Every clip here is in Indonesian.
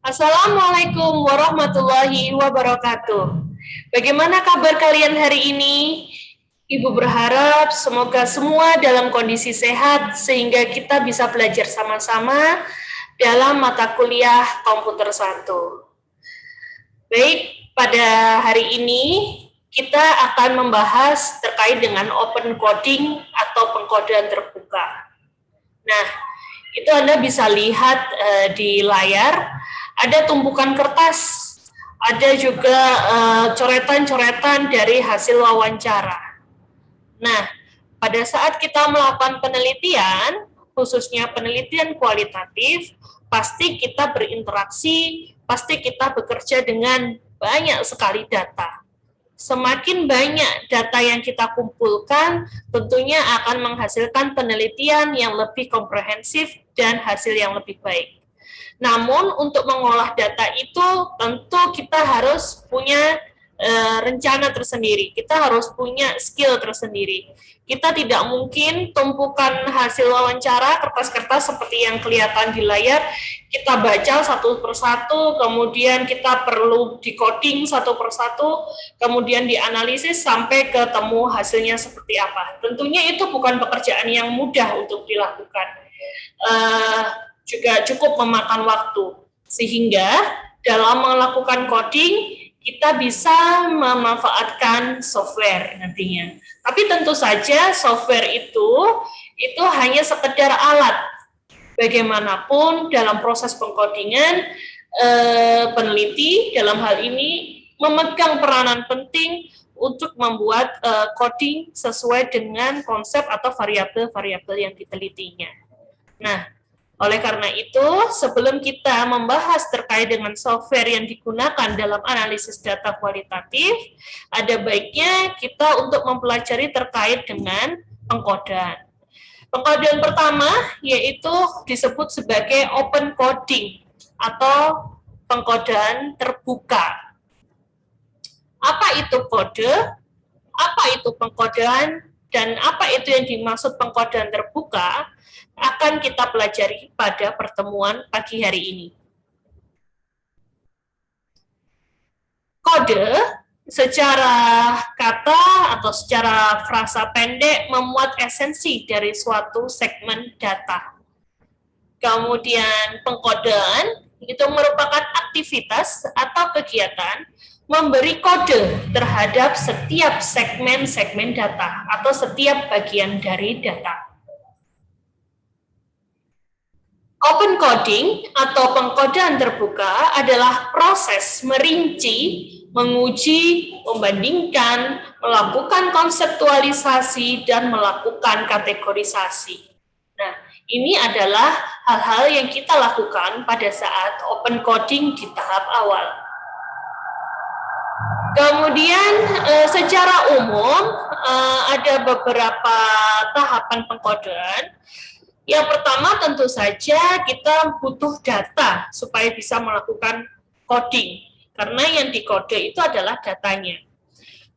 Assalamualaikum warahmatullahi wabarakatuh. Bagaimana kabar kalian hari ini? Ibu berharap semoga semua dalam kondisi sehat sehingga kita bisa belajar sama-sama dalam mata kuliah komputer 1. Baik, pada hari ini kita akan membahas terkait dengan open coding atau pengkodean terbuka. Nah, itu Anda bisa lihat di layar, ada tumpukan kertas, ada juga coretan-coretan dari hasil wawancara. Nah, pada saat kita melakukan penelitian, khususnya penelitian kualitatif, pasti kita berinteraksi, pasti kita bekerja dengan banyak sekali data. Semakin banyak data yang kita kumpulkan, tentunya akan menghasilkan penelitian yang lebih komprehensif dan hasil yang lebih baik. Namun, untuk mengolah data itu, tentu kita harus punya rencana tersendiri. Kita harus punya skill tersendiri. Kita tidak mungkin tumpukan hasil wawancara, kertas-kertas seperti yang kelihatan di layar, kita baca satu persatu, kemudian kita perlu decoding satu persatu, kemudian dianalisis sampai ketemu hasilnya seperti apa. Tentunya itu bukan pekerjaan yang mudah untuk dilakukan. Juga cukup memakan waktu. Sehingga dalam melakukan coding, kita bisa memanfaatkan software nantinya. Tapi tentu saja software itu hanya sekedar alat. Bagaimanapun dalam proses pengkodingan, peneliti dalam hal ini memegang peranan penting untuk membuat coding sesuai dengan konsep atau variabel-variabel yang ditelitinya. Nah, oleh karena itu, sebelum kita membahas terkait dengan software yang digunakan dalam analisis data kualitatif, ada baiknya kita untuk mempelajari terkait dengan pengkodean. Pengkodean pertama yaitu disebut sebagai open coding atau pengkodean terbuka. Apa itu kode? Apa itu pengkodean? Dan apa itu yang dimaksud pengkodean terbuka? Akan kita pelajari pada pertemuan pagi hari ini. Kode secara kata atau secara frasa pendek memuat esensi dari suatu segmen data. Kemudian pengkodean itu merupakan aktivitas atau kegiatan memberi kode terhadap setiap segmen-segmen data atau setiap bagian dari data. Open coding atau pengkodean terbuka adalah proses merinci, menguji, membandingkan, melakukan konseptualisasi, dan melakukan kategorisasi. Nah, ini adalah hal-hal yang kita lakukan pada saat open coding di tahap awal. Kemudian secara umum ada beberapa tahapan pengkodean. Yang pertama tentu saja kita butuh data supaya bisa melakukan coding, karena yang dikode itu adalah datanya.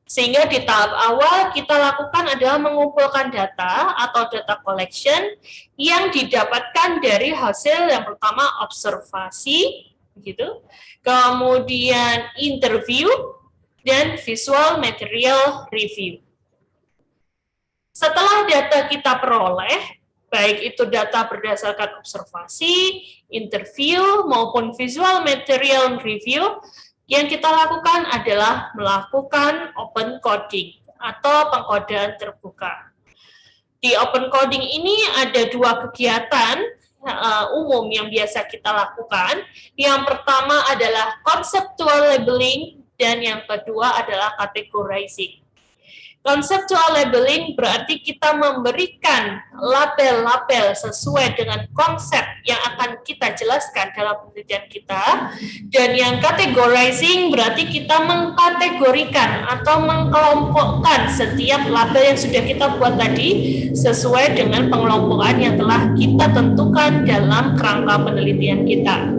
Sehingga di tahap awal kita lakukan adalah mengumpulkan data atau data collection yang didapatkan dari hasil yang pertama observasi, gitu, kemudian interview, dan visual material review. Setelah data kita peroleh, baik itu data berdasarkan observasi, interview, maupun visual material review, yang kita lakukan adalah melakukan open coding atau pengkodean terbuka. Di open coding ini ada dua kegiatan umum yang biasa kita lakukan. Yang pertama adalah conceptual labeling dan yang kedua adalah categorizing. Conceptual labeling berarti kita memberikan label-label sesuai dengan konsep yang akan kita jelaskan dalam penelitian kita. Dan yang categorizing berarti kita mengkategorikan atau mengkelompokkan setiap label yang sudah kita buat tadi sesuai dengan pengelompokan yang telah kita tentukan dalam kerangka penelitian kita.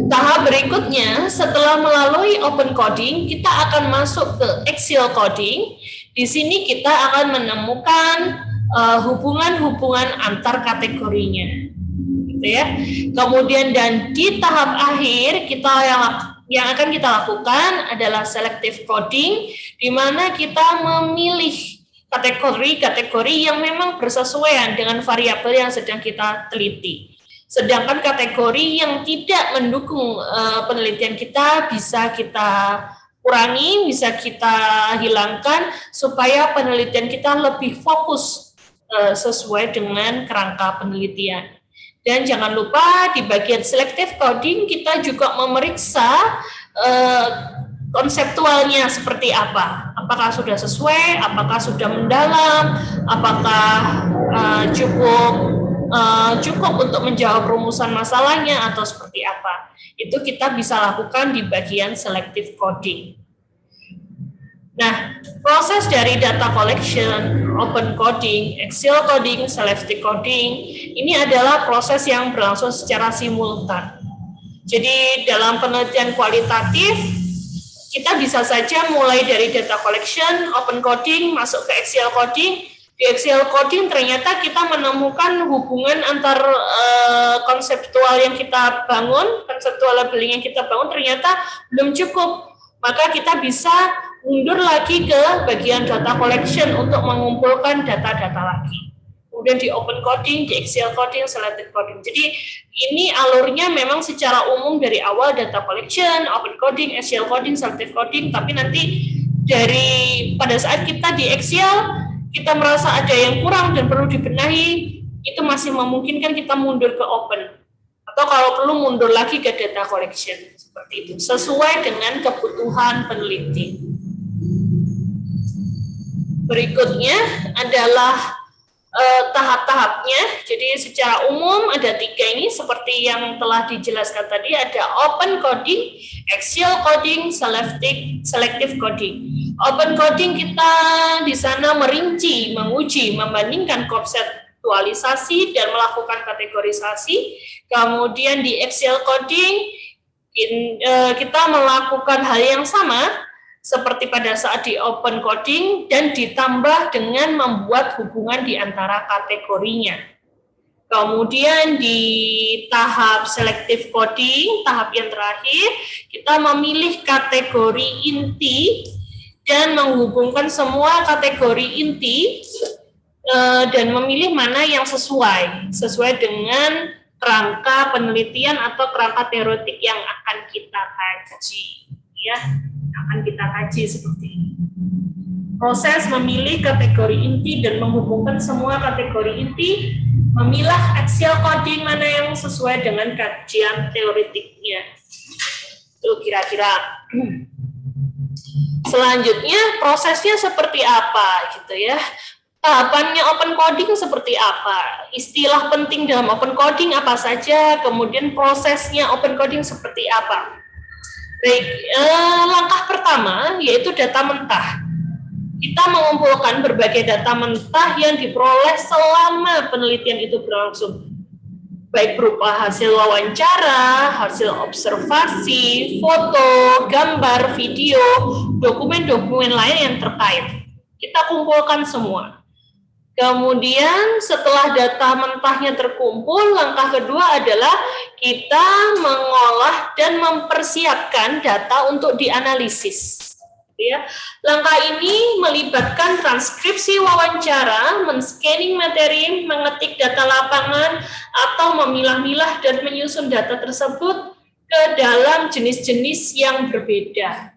Tahap berikutnya, setelah melalui open coding, kita akan masuk ke axial coding. Di sini kita akan menemukan hubungan-hubungan antar kategorinya. ya. Kemudian dan di tahap akhir kita yang akan kita lakukan adalah selective coding, di mana kita memilih kategori-kategori yang memang bersesuaian dengan variabel yang sedang kita teliti. Sedangkan kategori yang tidak mendukung penelitian kita bisa kita kurangi, bisa kita hilangkan supaya penelitian kita lebih fokus sesuai dengan kerangka penelitian. Dan jangan lupa di bagian selective coding kita juga memeriksa konseptualnya seperti apa. Apakah sudah sesuai, apakah sudah mendalam, apakah cukup untuk menjawab rumusan masalahnya atau seperti apa. Itu kita bisa lakukan di bagian selective coding. Nah, proses dari data collection, open coding, Excel coding, selective coding, ini adalah proses yang berlangsung secara simultan. Jadi dalam penelitian kualitatif, kita bisa saja mulai dari data collection, open coding, masuk ke Excel coding. Di Excel coding ternyata kita menemukan hubungan antar konseptual yang kita bangun, konseptual labeling yang kita bangun ternyata belum cukup. Maka kita bisa mundur lagi ke bagian data collection untuk mengumpulkan data-data lagi. Kemudian di open coding, di Excel coding, selective coding. Jadi ini alurnya memang secara umum dari awal data collection, open coding, Excel coding, selective coding, tapi nanti dari pada saat kita di Excel, kita merasa ada yang kurang dan perlu dibenahi, itu masih memungkinkan kita mundur ke open. Atau kalau perlu mundur lagi ke data collection. Seperti itu, sesuai dengan kebutuhan peneliti. Berikutnya adalah tahap-tahapnya. Jadi secara umum ada 3 ini seperti yang telah dijelaskan tadi, ada open coding, Excel coding, selective coding. Open coding kita di sana merinci, menguji, membandingkan konseptualisasi dan melakukan kategorisasi. Kemudian di Excel coding kita melakukan hal yang sama seperti pada saat di open coding dan ditambah dengan membuat hubungan di antara kategorinya. Kemudian di tahap selective coding, tahap yang terakhir, kita memilih kategori inti dan menghubungkan semua kategori inti dan memilih mana yang sesuai dengan kerangka penelitian atau kerangka teoretik yang akan kita kaji, ya. Akan kita kaji seperti ini. Proses memilih kategori inti dan menghubungkan semua kategori inti, memilah Excel coding mana yang sesuai dengan kajian teoretiknya. Itu kira-kira. Selanjutnya prosesnya seperti apa gitu ya. Tahapannya open coding seperti apa? Istilah penting dalam open coding apa saja? Kemudian prosesnya open coding seperti apa? Baik, langkah pertama yaitu data mentah. Kita mengumpulkan berbagai data mentah yang diperoleh selama penelitian itu berlangsung. Baik berupa hasil wawancara, hasil observasi, foto, gambar, video, dokumen-dokumen lain yang terkait. Kita kumpulkan semua. Kemudian setelah data mentahnya terkumpul, langkah kedua adalah kita mengolah dan mempersiapkan data untuk dianalisis. Ya. Langkah ini melibatkan transkripsi wawancara, men-scanning materi, mengetik data lapangan, atau memilah-milah dan menyusun data tersebut ke dalam jenis-jenis yang berbeda.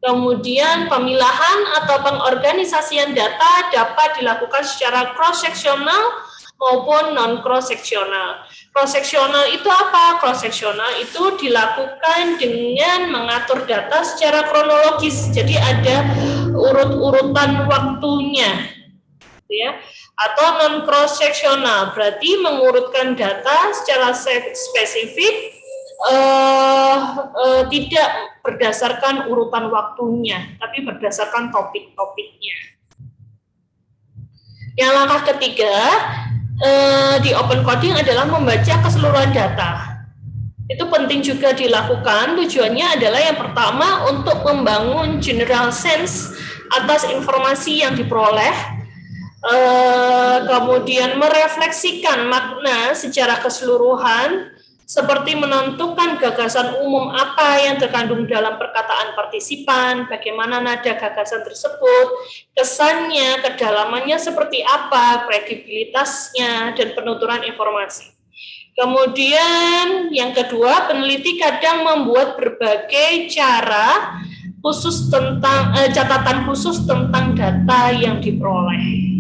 Kemudian pemilahan atau pengorganisasian data dapat dilakukan secara cross-seksional maupun non-cross-seksional. Cross-seksional itu apa? Cross-seksional itu dilakukan dengan mengatur data secara kronologis. Jadi ada urut-urutan waktunya, ya. Atau non-cross-seksional berarti mengurutkan data secara spesifik, tidak berdasarkan urutan waktunya, tapi berdasarkan topik-topiknya. Yang langkah ketiga di open coding adalah membaca keseluruhan data. Itu penting juga dilakukan. Tujuannya adalah yang pertama untuk membangun general sense atas informasi yang diperoleh. kemudian merefleksikan makna secara keseluruhan, seperti menentukan gagasan umum apa yang terkandung dalam perkataan partisipan, bagaimana nada gagasan tersebut, kesannya, kedalamannya seperti apa, kredibilitasnya, dan penuturan informasi. Kemudian yang kedua, peneliti kadang membuat berbagai cara khusus tentang catatan khusus tentang data yang diperoleh.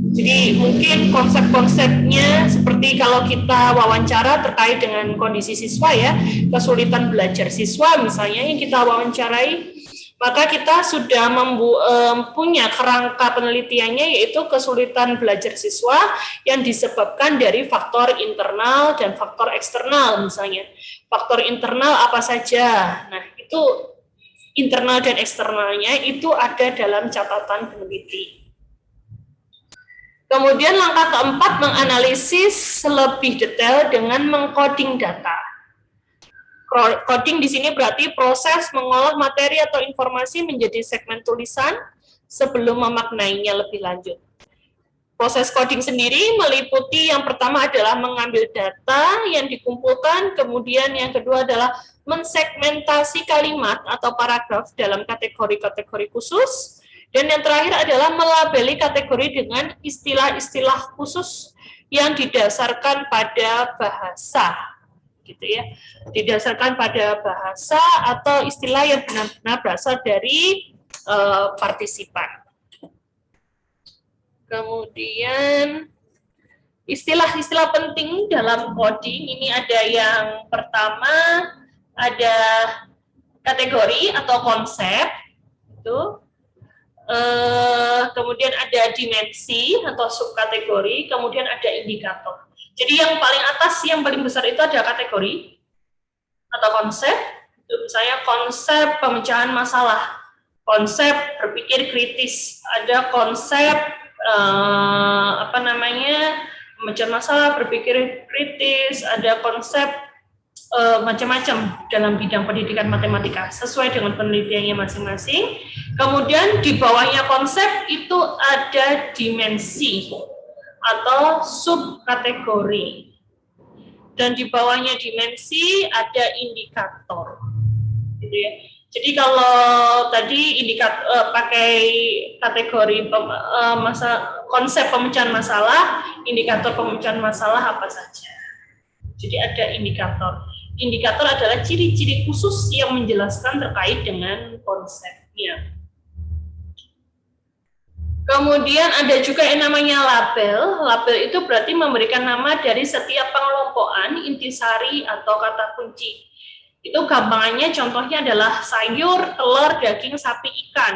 Jadi mungkin konsep-konsepnya seperti kalau kita wawancara terkait dengan kondisi siswa ya, kesulitan belajar siswa misalnya yang kita wawancarai, maka kita sudah punya kerangka penelitiannya, yaitu kesulitan belajar siswa yang disebabkan dari faktor internal dan faktor eksternal misalnya. Faktor internal apa saja? Nah, itu internal dan eksternalnya itu ada dalam catatan peneliti. Kemudian langkah keempat, menganalisis lebih detail dengan mengcoding data. Coding di sini berarti proses mengolah materi atau informasi menjadi segmen tulisan sebelum memaknainya lebih lanjut. Proses coding sendiri meliputi yang pertama adalah mengambil data yang dikumpulkan, kemudian yang kedua adalah mensegmentasi kalimat atau paragraf dalam kategori-kategori khusus, dan yang terakhir adalah melabeli kategori dengan istilah-istilah khusus yang didasarkan pada bahasa, gitu ya, didasarkan pada bahasa atau istilah yang benar-benar berasal dari partisipan. Kemudian istilah-istilah penting dalam coding ini ada yang pertama ada kategori atau konsep itu. Kemudian ada dimensi atau subkategori, kemudian ada indikator. Jadi yang paling atas, yang paling besar itu ada kategori atau konsep. Itu misalnya konsep pemecahan masalah, konsep berpikir kritis, ada konsep pemecahan masalah, berpikir kritis, ada konsep macam-macam dalam bidang pendidikan matematika sesuai dengan penelitiannya masing-masing. Kemudian di bawahnya konsep itu ada dimensi atau subkategori, dan di bawahnya dimensi ada indikator, gitu ya. Jadi kalau tadi indikator pakai kategori konsep pemecahan masalah, indikator pemecahan masalah apa saja. Jadi ada indikator. Indikator adalah ciri-ciri khusus yang menjelaskan terkait dengan konsepnya. Kemudian ada juga yang namanya label. Label itu berarti memberikan nama dari setiap pengelompokan, intisari, atau kata kunci. Itu gampangannya contohnya adalah sayur, telur, daging, sapi, ikan.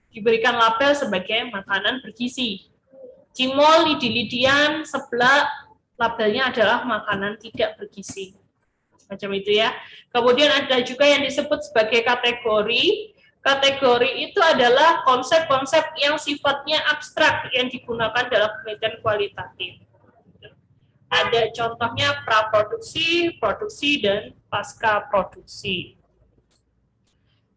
Diberikan label sebagai makanan bergizi. Cimol, lidi-lidian, seblak, labelnya adalah makanan tidak bergizi. Macam itu ya. Kemudian ada juga yang disebut sebagai kategori. Kategori itu adalah konsep-konsep yang sifatnya abstrak yang digunakan dalam penelitian kualitatif. Ada contohnya praproduksi, produksi, dan pasca produksi.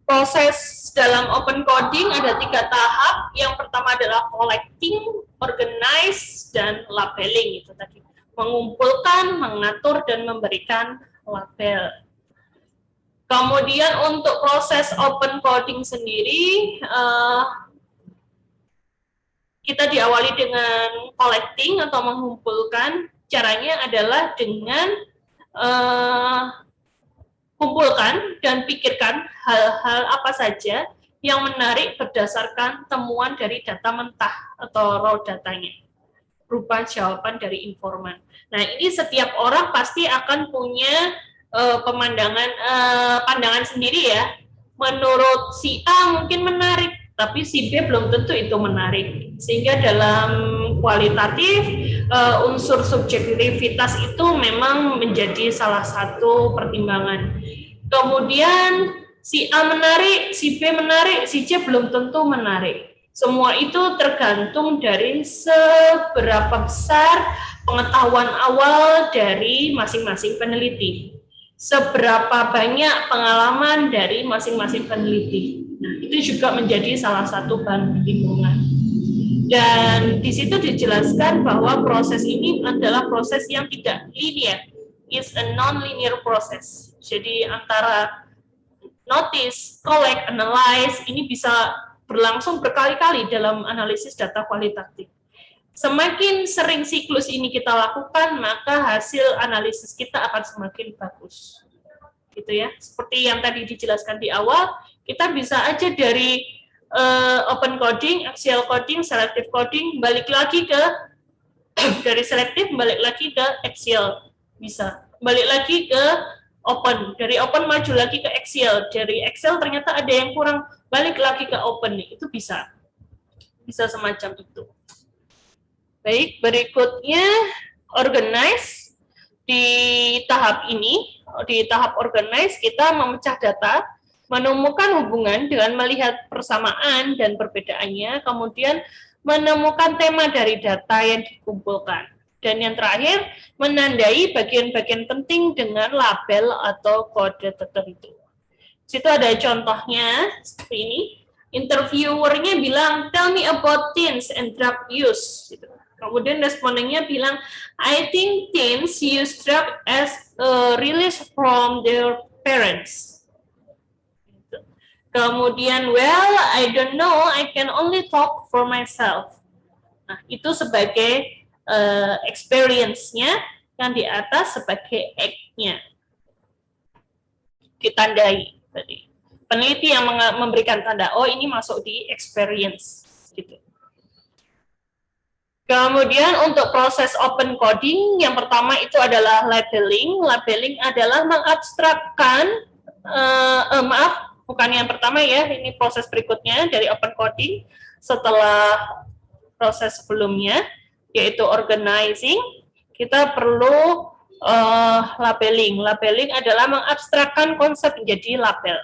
Proses dalam open coding ada 3 tahap. Yang pertama adalah collecting, organize, dan labeling. Itu tadi. Mengumpulkan, mengatur, dan memberikan label. Kemudian untuk proses open coding sendiri, kita diawali dengan collecting atau mengumpulkan. Caranya adalah dengan kumpulkan dan pikirkan hal-hal apa saja yang menarik berdasarkan temuan dari data mentah atau raw datanya, berupa jawaban dari informan. Nah, ini setiap orang pasti akan punya pandangan sendiri ya. Menurut si A mungkin menarik, tapi si B belum tentu itu menarik. Sehingga dalam kualitatif, unsur subjektivitas itu memang menjadi salah satu pertimbangan. Kemudian si A menarik, si B menarik, si C belum tentu menarik. Semua itu tergantung dari seberapa besar pengetahuan awal dari masing-masing peneliti. Seberapa banyak pengalaman dari masing-masing peneliti. Nah, itu juga menjadi salah satu bahan pertimbangan. Dan di situ dijelaskan bahwa proses ini adalah proses yang tidak linear, is a non-linear process. Jadi antara notice, collect, analyze ini bisa berlangsung berkali-kali dalam analisis data kualitatif. Semakin sering siklus ini kita lakukan, maka hasil analisis kita akan semakin bagus. Gitu ya. Seperti yang tadi dijelaskan di awal, kita bisa aja dari open coding, axial coding, selective coding, balik lagi ke dari selective balik lagi ke axial, bisa. Balik lagi ke open, dari open maju lagi ke axial, dari axial ternyata ada yang kurang, balik lagi ke open, itu bisa. Bisa semacam itu. Baik, berikutnya organize. Di tahap ini, di tahap organize, kita memecah data, menemukan hubungan dengan melihat persamaan dan perbedaannya, kemudian menemukan tema dari data yang dikumpulkan. Dan yang terakhir, menandai bagian-bagian penting dengan label atau kode tertentu. Situ ada contohnya, seperti ini. Interviewernya bilang, tell me about teens and drug use. Gitu. Kemudian respondennya bilang, I think teens use drug as a release from their parents. Kemudian, well, I don't know, I can only talk for myself. Nah, itu sebagai experience-nya, yang di atas sebagai act-nya. Ditandai tadi. Peneliti yang memberikan tanda, oh ini masuk di experience. Gitu. Kemudian untuk proses open coding, yang pertama itu adalah labeling. Labeling adalah mengabstrakkan, bukan yang pertama ya, ini proses berikutnya dari open coding setelah proses sebelumnya, yaitu organizing, kita perlu labeling. Labeling adalah mengabstrakkan konsep menjadi label.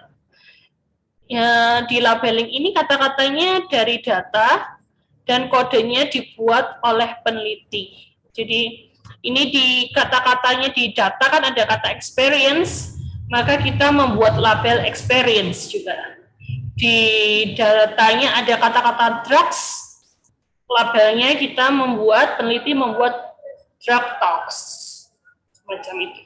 Ya, di labeling ini kata-katanya dari data, dan kodenya dibuat oleh peneliti. Jadi ini di kata-katanya di data kan ada kata experience, maka kita membuat label experience juga. Di datanya ada kata-kata drugs, labelnya kita peneliti membuat drug talks, semacam itu.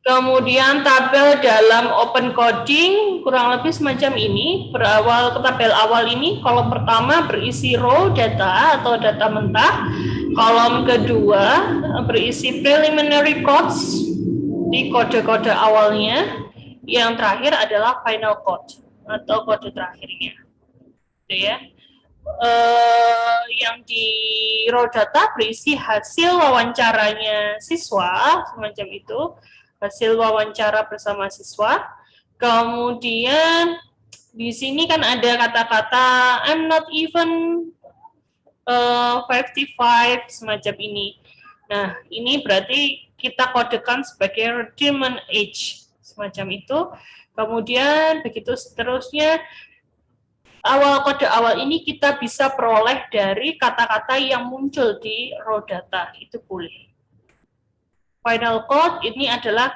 Kemudian tabel dalam open coding kurang lebih semacam ini. Tabel awal ini, kolom pertama berisi raw data atau data mentah. Kolom kedua berisi preliminary codes di kode-kode awalnya. Yang terakhir adalah final code atau kode terakhirnya. Gitu ya. Yang di raw data berisi hasil wawancaranya siswa, semacam itu. Hasil wawancara bersama siswa. Kemudian di sini kan ada kata-kata I'm not even 55, semacam ini. Nah, ini berarti kita kodekan sebagai requirement age, semacam itu. Kemudian begitu seterusnya, kode awal ini kita bisa peroleh dari kata-kata yang muncul di raw data, itu boleh. Final code ini adalah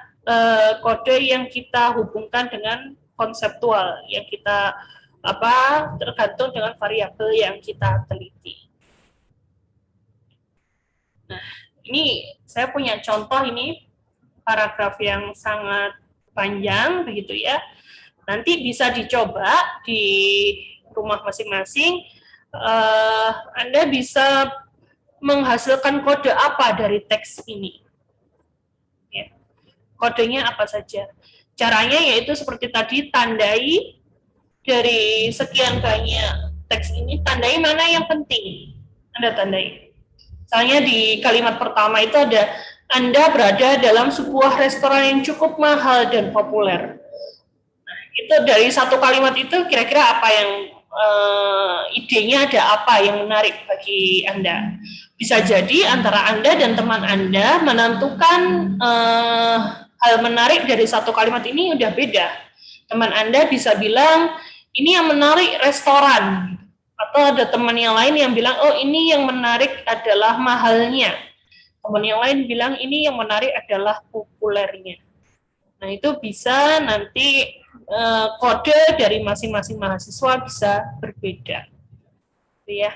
kode yang kita hubungkan dengan konseptual yang kita tergantung dengan variabel yang kita teliti. Nah, ini saya punya contoh, ini paragraf yang sangat panjang begitu ya. Nanti bisa dicoba di rumah masing-masing. Anda bisa menghasilkan kode apa dari teks ini. Kodenya apa saja. Caranya yaitu seperti tadi, tandai dari sekian banyak teks ini, tandai mana yang penting. Anda tandai. Misalnya di kalimat pertama itu ada, Anda berada dalam sebuah restoran yang cukup mahal dan populer. Nah, itu dari satu kalimat itu kira-kira apa yang idenya, ada apa yang menarik bagi Anda. Bisa jadi antara Anda dan teman Anda menentukan hal menarik dari satu kalimat ini udah beda. Teman Anda bisa bilang, ini yang menarik restoran. Atau ada teman yang lain yang bilang, oh ini yang menarik adalah mahalnya. Teman yang lain bilang, ini yang menarik adalah populernya. Nah itu bisa nanti kode dari masing-masing mahasiswa bisa berbeda. ya.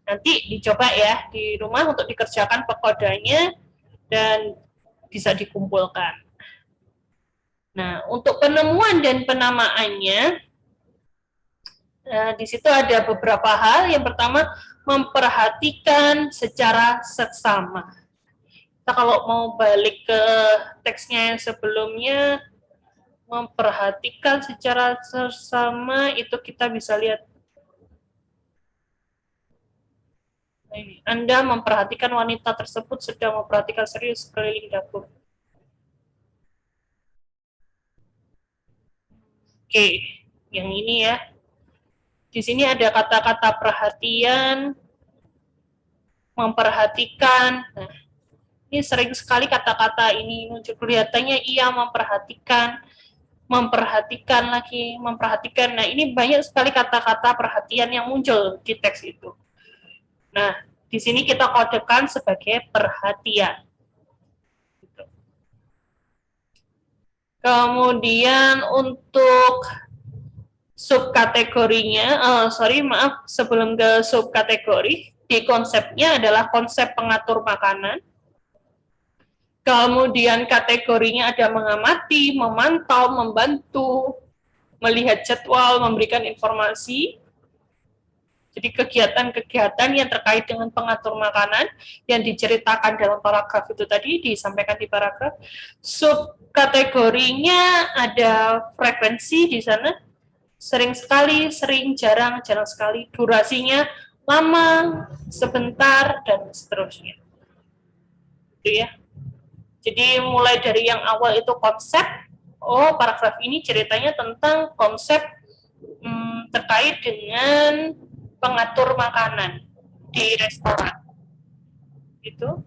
Nanti dicoba ya di rumah untuk dikerjakan pekodanya dan bisa dikumpulkan. Nah, untuk penemuan dan penamaannya, di situ ada beberapa hal. Yang pertama, memperhatikan secara seksama. Kita kalau mau balik ke teksnya yang sebelumnya, memperhatikan secara seksama, itu kita bisa lihat. Anda memperhatikan wanita tersebut sedang memperhatikan serius sekeliling dapur. Oke, yang ini ya. Di sini ada kata-kata perhatian, memperhatikan. Nah, ini sering sekali kata-kata ini muncul. Kelihatannya ia memperhatikan lagi, memperhatikan. Nah, ini banyak sekali kata-kata perhatian yang muncul di teks itu. Nah, di sini kita kodekan sebagai perhatian. Kemudian untuk subkategorinya, sebelum ke subkategori, di konsepnya adalah konsep pengatur makanan. Kemudian kategorinya ada mengamati, memantau, membantu, melihat jadwal, memberikan informasi. Jadi kegiatan-kegiatan yang terkait dengan pengatur makanan yang diceritakan dalam paragraf itu tadi, disampaikan di paragraf. Subkategorinya ada frekuensi di sana, sering sekali, sering, jarang, jarang sekali, durasinya lama, sebentar, dan seterusnya. Gitu ya. Jadi mulai dari yang awal itu konsep, paragraf ini ceritanya tentang konsep terkait dengan pengatur makanan di restoran. Gitu.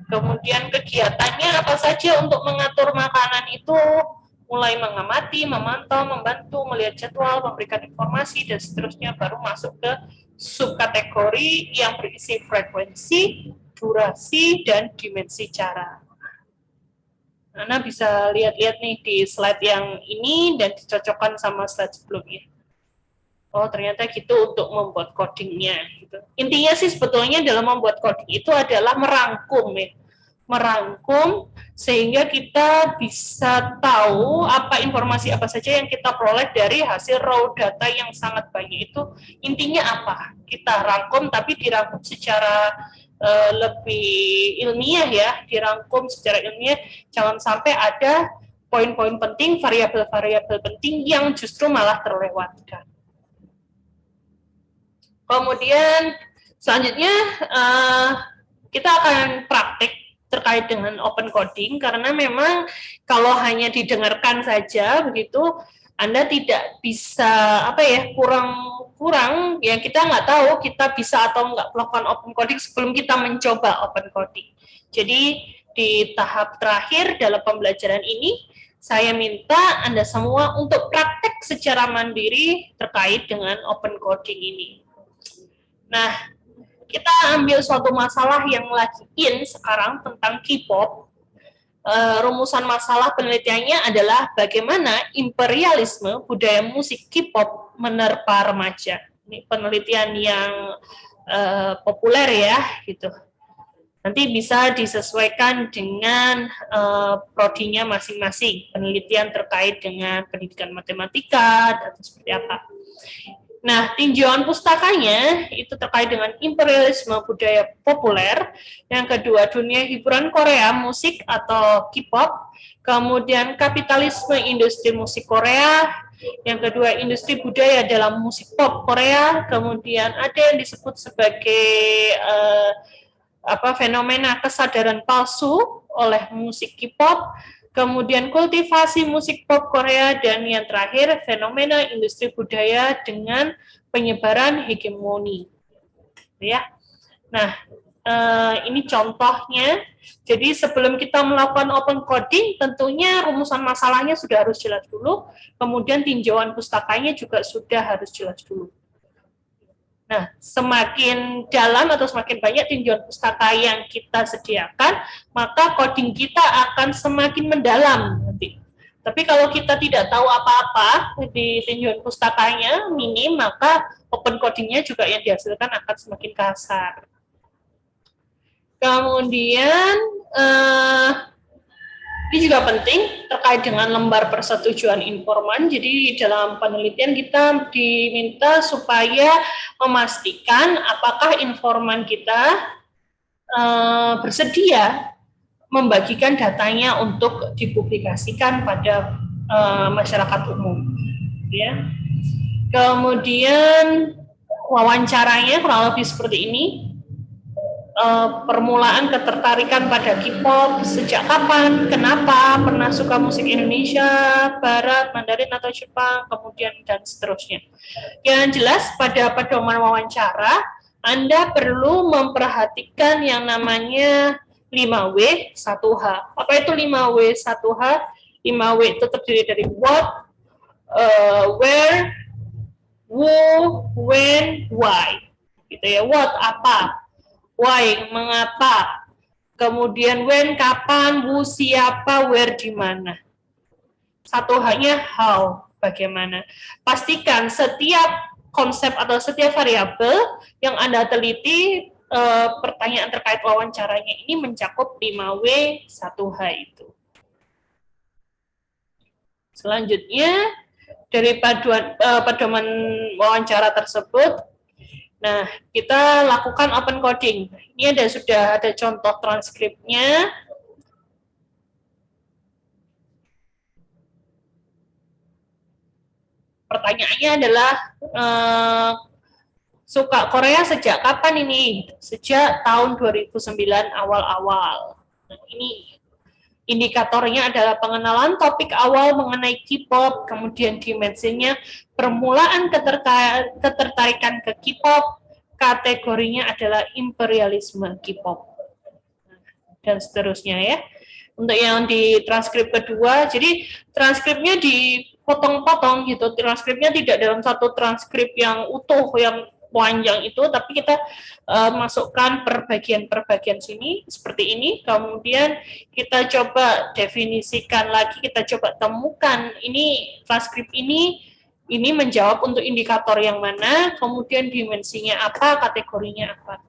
Kemudian kegiatannya apa saja untuk mengatur makanan itu, mulai mengamati, memantau, membantu, melihat jadwal, memberikan informasi, dan seterusnya, baru masuk ke subkategori yang berisi frekuensi, durasi, dan dimensi cara. Anda bisa lihat-lihat nih di slide yang ini dan dicocokkan sama slide sebelumnya. Oh, ternyata gitu untuk membuat codingnya. Gitu. Intinya sih sebetulnya dalam membuat coding itu adalah merangkum ya. Merangkum sehingga kita bisa tahu informasi apa saja yang kita peroleh dari hasil raw data yang sangat banyak itu. Intinya apa? Kita rangkum, tapi dirangkum secara lebih ilmiah ya, dirangkum secara ilmiah, jangan sampai ada poin-poin penting, variabel-variabel penting yang justru malah terlewatkan. Kemudian selanjutnya kita akan praktik terkait dengan open coding, karena memang kalau hanya didengarkan saja begitu, Anda tidak bisa kurang ya, kita nggak tahu kita bisa atau nggak melakukan open coding sebelum kita mencoba open coding. Jadi di tahap terakhir dalam pembelajaran ini, saya minta Anda semua untuk praktek secara mandiri terkait dengan open coding ini. Nah, kita ambil suatu masalah yang lagi in sekarang tentang K-pop. Rumusan masalah penelitiannya adalah bagaimana imperialisme budaya musik K-pop menerpa remaja. Ini penelitian yang populer ya, gitu. Nanti bisa disesuaikan dengan prodinya masing-masing, penelitian terkait dengan pendidikan matematika atau seperti apa. Nah, tinjauan pustakanya itu terkait dengan imperialisme budaya populer. Yang kedua, dunia hiburan Korea, musik atau K-pop. Kemudian kapitalisme industri musik Korea. Yang kedua, industri budaya dalam musik pop Korea. Kemudian ada yang disebut sebagai fenomena kesadaran palsu oleh musik K-pop. Kemudian kultivasi musik pop Korea, dan yang terakhir fenomena industri budaya dengan penyebaran hegemoni. Ya. Nah, ini contohnya. Jadi sebelum kita melakukan open coding, tentunya rumusan masalahnya sudah harus jelas dulu, kemudian tinjauan pustakanya juga sudah harus jelas dulu. Nah, semakin dalam atau semakin banyak tinjauan pustaka yang kita sediakan, maka coding kita akan semakin mendalam nanti. Tapi kalau kita tidak tahu apa-apa di tinjauan pustakanya minim, maka open coding-nya juga yang dihasilkan akan semakin kasar. Kemudian ini juga penting terkait dengan lembar persetujuan informan. Jadi dalam penelitian kita diminta supaya memastikan apakah informan kita bersedia membagikan datanya untuk dipublikasikan pada masyarakat umum. Ya. Kemudian wawancaranya kurang lebih seperti ini. Permulaan ketertarikan pada K-pop, sejak kapan, kenapa, pernah suka musik Indonesia, Barat, Mandarin atau Jepang, kemudian dan seterusnya. Yang jelas pada pedoman wawancara, Anda perlu memperhatikan yang namanya 5W 1H. Apa itu 5W 1H? 5W itu terdiri dari what, where, who, when, why. Gitu ya, what apa, why, mengapa, kemudian when, kapan, who, siapa, where, di mana. 1H-nya how, bagaimana. Pastikan setiap konsep atau setiap variabel yang Anda teliti, pertanyaan terkait wawancaranya ini mencakup 5W 1H itu. Selanjutnya, dari pedoman wawancara tersebut, nah, kita lakukan open coding. Ini sudah ada contoh transkripnya. Pertanyaannya adalah, suka Korea sejak kapan ini? Sejak tahun 2009 awal-awal. Nah, ini indikatornya adalah pengenalan topik awal mengenai K-pop, kemudian dimensinya permulaan ketertarikan ke K-pop, kategorinya adalah imperialisme K-pop, dan seterusnya ya. Untuk yang di transkrip kedua, jadi transkripnya dipotong-potong gitu, transkripnya tidak dalam satu transkrip yang utuh, yang panjang itu, tapi kita masukkan perbagian-perbagian sini seperti ini, kemudian kita coba definisikan lagi, kita coba temukan ini transkrip ini menjawab untuk indikator yang mana, kemudian dimensinya apa, kategorinya apa,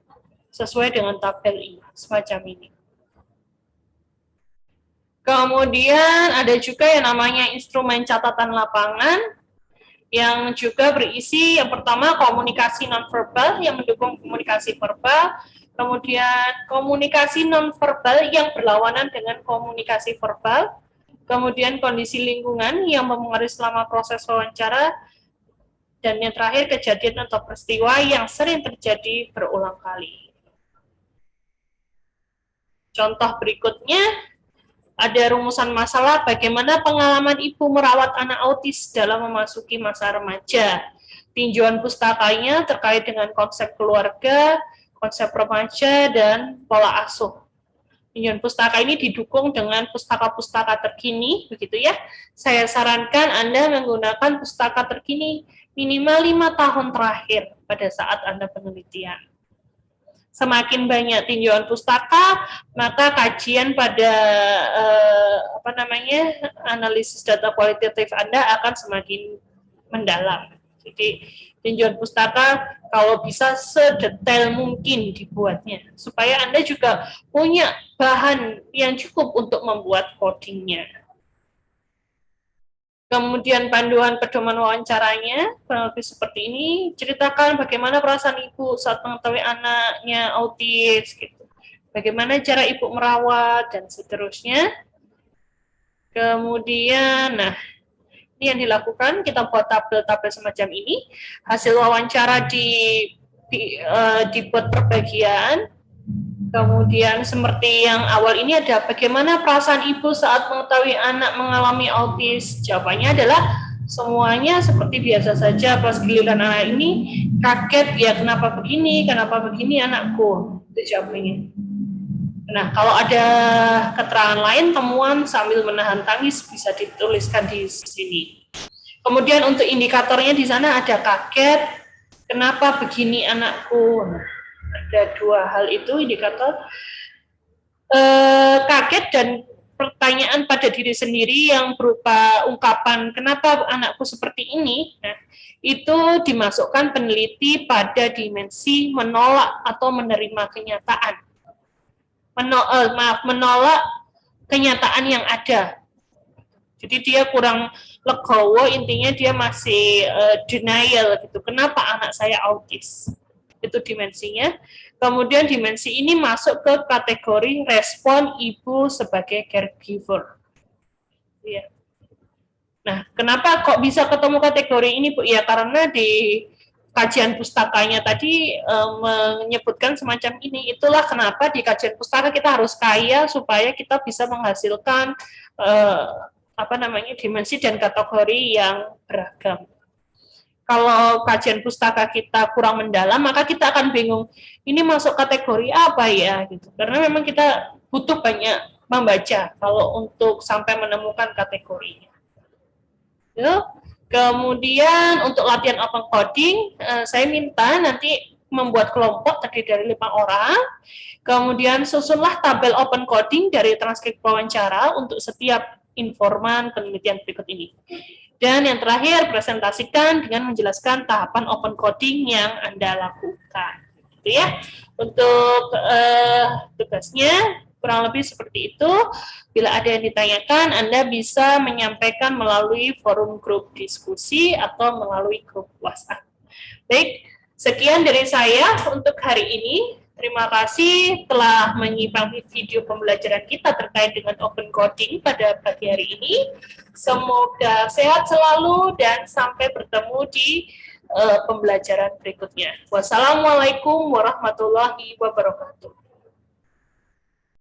sesuai dengan tabel ini, semacam ini. Kemudian ada juga yang namanya instrumen catatan lapangan, yang juga berisi yang pertama komunikasi nonverbal yang mendukung komunikasi verbal, kemudian komunikasi nonverbal yang berlawanan dengan komunikasi verbal, kemudian kondisi lingkungan yang mempengaruhi selama proses wawancara, dan yang terakhir kejadian atau peristiwa yang sering terjadi berulang kali. Contoh berikutnya, ada rumusan masalah bagaimana pengalaman ibu merawat anak autis dalam memasuki masa remaja. Tinjauan pustakanya terkait dengan konsep keluarga, konsep remaja, dan pola asuh. Tinjauan pustaka ini didukung dengan pustaka-pustaka terkini, begitu ya. Saya sarankan Anda menggunakan pustaka terkini minimal 5 tahun terakhir pada saat Anda penelitian. Semakin banyak tinjauan pustaka, maka kajian pada analisis data kualitatif Anda akan semakin mendalam. Jadi tinjauan pustaka kalau bisa sedetail mungkin dibuatnya, supaya Anda juga punya bahan yang cukup untuk membuat codingnya. Kemudian panduan pedoman wawancaranya, kurang lebih seperti ini, ceritakan bagaimana perasaan ibu saat mengetahui anaknya autis, gitu. Bagaimana cara ibu merawat, dan seterusnya. Kemudian, nah, ini yang dilakukan, kita buat tabel-tabel semacam ini, hasil wawancara dibuat perbagian, kemudian seperti yang awal ini ada bagaimana perasaan ibu saat mengetahui anak mengalami autis. Jawabannya adalah semuanya seperti biasa saja. Pas giliran anak ini kaget, ya kenapa begini anakku, itu jawabannya. Nah, kalau ada keterangan lain, temuan sambil menahan tangis bisa dituliskan di sini. Kemudian untuk indikatornya di sana ada kaget, kenapa begini anakku. Ada 2 hal itu indikator, kaget dan pertanyaan pada diri sendiri yang berupa ungkapan kenapa anakku seperti ini, nah, itu dimasukkan peneliti pada dimensi menolak atau menerima kenyataan. Menolak kenyataan yang ada. Jadi dia kurang legowo, intinya dia masih denial gitu. Kenapa anak saya autis? Itu dimensinya. Kemudian dimensi ini masuk ke kategori respon ibu sebagai caregiver. Ya. Nah, kenapa kok bisa ketemu kategori ini, Bu? Ya, karena di kajian pustakanya tadi menyebutkan semacam ini. Itulah kenapa di kajian pustaka kita harus kaya supaya kita bisa menghasilkan dimensi dan kategori yang beragam. Kalau kajian pustaka kita kurang mendalam, maka kita akan bingung, ini masuk kategori apa ya? Gitu. Karena memang kita butuh banyak membaca kalau untuk sampai menemukan kategorinya. Kemudian untuk latihan open coding, saya minta nanti membuat kelompok terdiri dari 5 orang, kemudian susunlah tabel open coding dari transkrip wawancara untuk setiap informan penelitian berikut ini. Dan yang terakhir, presentasikan dengan menjelaskan tahapan open coding yang Anda lakukan. Gitu ya. Untuk tugasnya kurang lebih seperti itu. Bila ada yang ditanyakan, Anda bisa menyampaikan melalui forum grup diskusi atau melalui grup WhatsApp. Baik, sekian dari saya untuk hari ini. Terima kasih telah menyimak video pembelajaran kita terkait dengan open coding pada pagi hari ini. Semoga sehat selalu dan sampai bertemu di pembelajaran berikutnya. Wassalamualaikum warahmatullahi wabarakatuh.